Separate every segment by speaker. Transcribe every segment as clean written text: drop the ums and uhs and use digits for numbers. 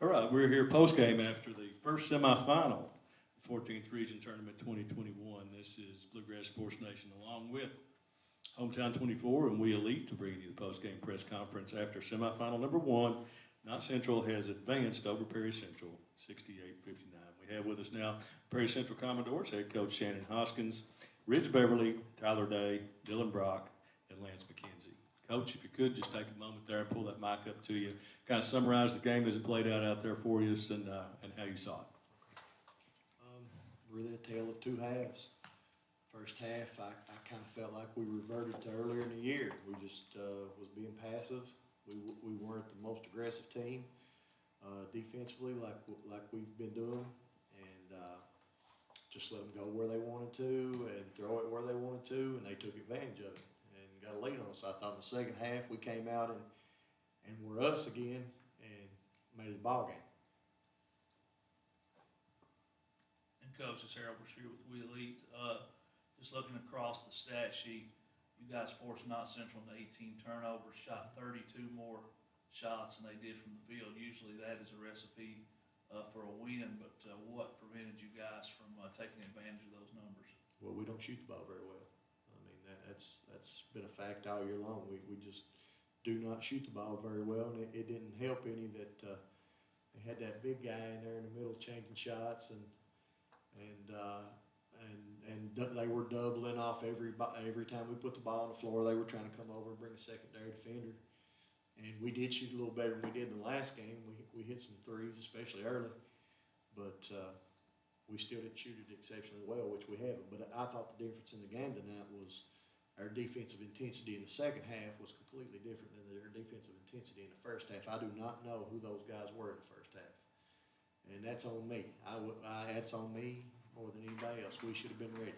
Speaker 1: All right, we're here post-game after the first semifinal, 14th Region Tournament 2021. This is Bluegrass Sports Nation along with Hometown 24 and We Elite to bring you the post-game press conference after semifinal number one. Knott Central has advanced over Perry Central 68-59. We have with us now Perry Central Commodores head coach Shannon Hoskins, Ridge Beverly, Tyler Day, Dylan Brock, and Lance McKenzie. Coach, if you could just take a moment there and pull that mic up to you, kind of summarize the game as it played out there for you and how you saw it.
Speaker 2: Really a tale of two halves. First half, I kind of felt like we reverted to earlier in the year. We just was being passive. We weren't the most aggressive team defensively like we've been doing, and just let them go where they wanted to and throw it where they wanted to, and they took advantage of it and got a lead on us. So I thought in the second half we came out and were us again and made it a ball game.
Speaker 3: And Coach, it's Harold Brashear with We Elite. Just looking across the stat sheet, you guys forced Knott Central into 18 turnovers, shot 32 more shots than they did from the field. Usually that is a recipe for a win, but what prevented you guys from taking advantage of those numbers?
Speaker 2: Well, we don't shoot the ball very well. I mean, that's been a fact all year long. We just do not shoot the ball very well, and it didn't help any that they had that big guy in there in the middle changing shots, and they were doubling off every time we put the ball on the floor. They were trying to come over and bring a secondary defender, and we did shoot a little better than we did in the last game. We hit some threes, especially early, but we still didn't shoot it exceptionally well, which we haven't. But I thought the difference in the game tonight was our defensive intensity in the second half was completely different than their defensive intensity in the first half. I do not know who those guys were in the first half, and that's on me. That's on me more than anybody else. We should have been ready.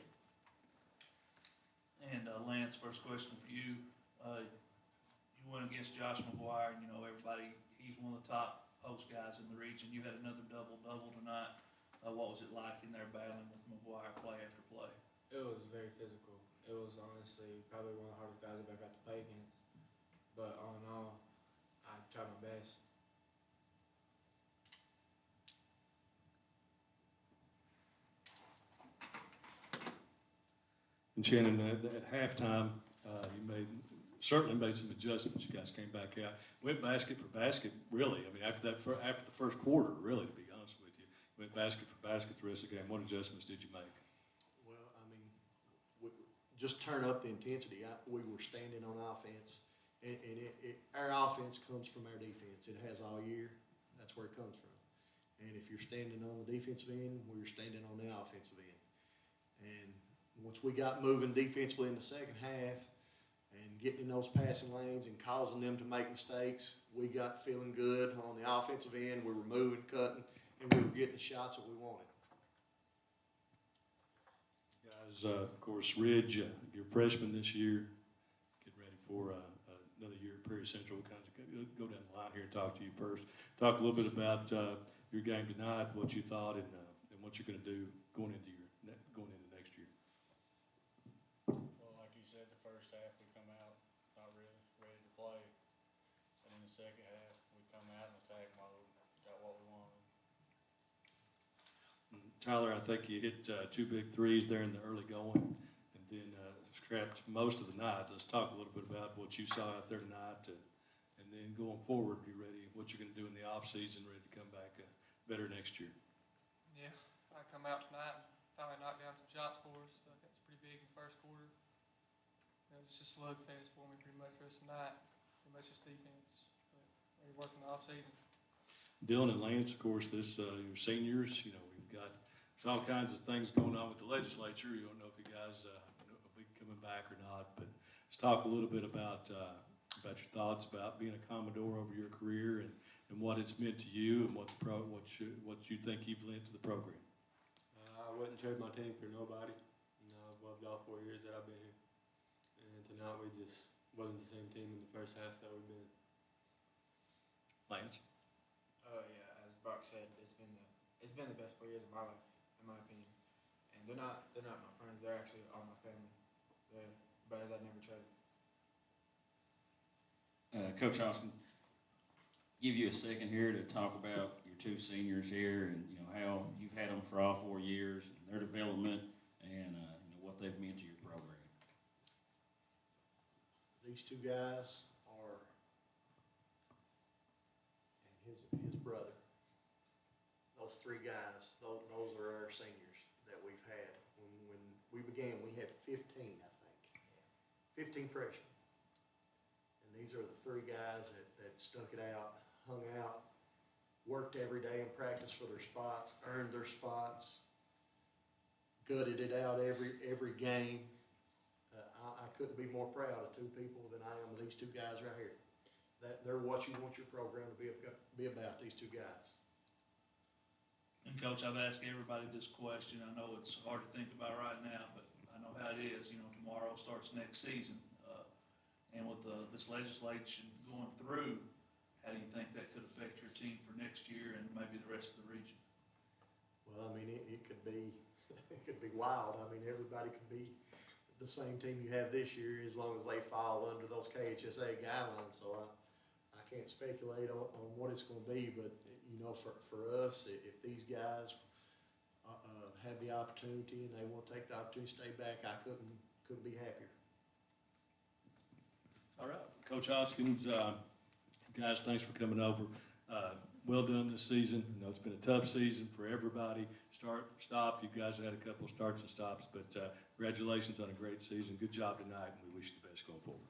Speaker 3: And Lance, first question for you. You went against Josh McGuire, and you know everybody, he's one of the top post guys in the region. You had another double-double tonight. What was it like in there battling with McGuire play after play?
Speaker 4: It was very physical. It was honestly probably one of the hardest guys I've ever had to play against. But all in all, I tried my best.
Speaker 1: And Shannon, at halftime, you certainly made some adjustments. You guys came back out, went basket for basket, really. I mean, after the first quarter, really, to be honest with you, went basket for basket the rest of the game. What adjustments did you make?
Speaker 2: Well, I mean, just turn up the intensity. We were standing on offense, and our offense comes from our defense. It has all year. That's where it comes from. And if you're standing on the defensive end, we're standing on the offensive end. And once we got moving defensively in the second half and getting in those passing lanes and causing them to make mistakes, we got feeling good on the offensive end. We were moving, cutting, and we were getting the shots that we wanted.
Speaker 1: Guys, of course, Ridge, you're freshman this year, getting ready for another year at Perry Central. We'll kind of go down the line here and talk to you first. Talk a little bit about your game tonight, what you thought, and what you're going to do going into next year.
Speaker 5: Well, like you said, the first half we come out not really ready to play, and in the second half we come out in attack mode, got what we wanted.
Speaker 1: Tyler, I think you hit two big threes there in the early going, and then scrapped most of the night. Let's talk a little bit about what you saw out there tonight, and then going forward, be ready, what you're going to do in the off season, ready to come back better next year.
Speaker 6: Yeah, I come out tonight and finally knocked down some shots for us. That was pretty big in the first quarter. It was just slugfest for me pretty much for us tonight. Pretty much just defense. But we're working the off season.
Speaker 1: Dylan and Lance, of course, your seniors. You know, we've got all kinds of things going on with the legislature. You don't know if you guys will be coming back or not. But let's talk a little bit about your thoughts about being a Commodore over your career and what it's meant to you and what you think you've lent to the program.
Speaker 4: I wouldn't trade my team for nobody. You know, I've loved all 4 years that I've been here. And tonight we just wasn't the same team in the first half that we've been.
Speaker 1: Lance?
Speaker 4: Yeah, as Brock said, it's been the best 4 years of my life, in my opinion. And they're not my friends. They're actually all my family. They're brothers I'd never trade.
Speaker 7: Coach Hoskins, give you a second here to talk about your two seniors here and, you know, how you've had them for all 4 years, and their development, and, you know, what they've meant to your program.
Speaker 2: These two guys are, and his brother. Those three guys, those are our seniors that we've had. When we began, we had 15, I think. 15 freshmen. And these are the three guys that stuck it out, hung out, worked every day in practice for their spots, earned their spots, gutted it out every game. I couldn't be more proud of two people than I am of these two guys right here. They're what you want your program to be about, these two guys.
Speaker 3: And Coach, I've asked everybody this question. I know it's hard to think about right now, but I know how it is. You know, tomorrow starts next season. And with this legislation going through, how do you think that could affect your team for next year and maybe the rest of the region?
Speaker 2: Well, I mean, it could be, it could be wild. I mean, everybody could be the same team you have this year as long as they fall under those KHSA guidelines. So I can't speculate on what it's gonna be, but, you know, for us, if these guys have the opportunity and they want to take the opportunity to stay back, I couldn't be happier.
Speaker 1: All right, Coach Hoskins, guys, thanks for coming over. Well done this season. I know it's been a tough season for everybody. Start, stop, you guys have had a couple of starts and stops, but congratulations on a great season. Good job tonight, and we wish you the best going forward.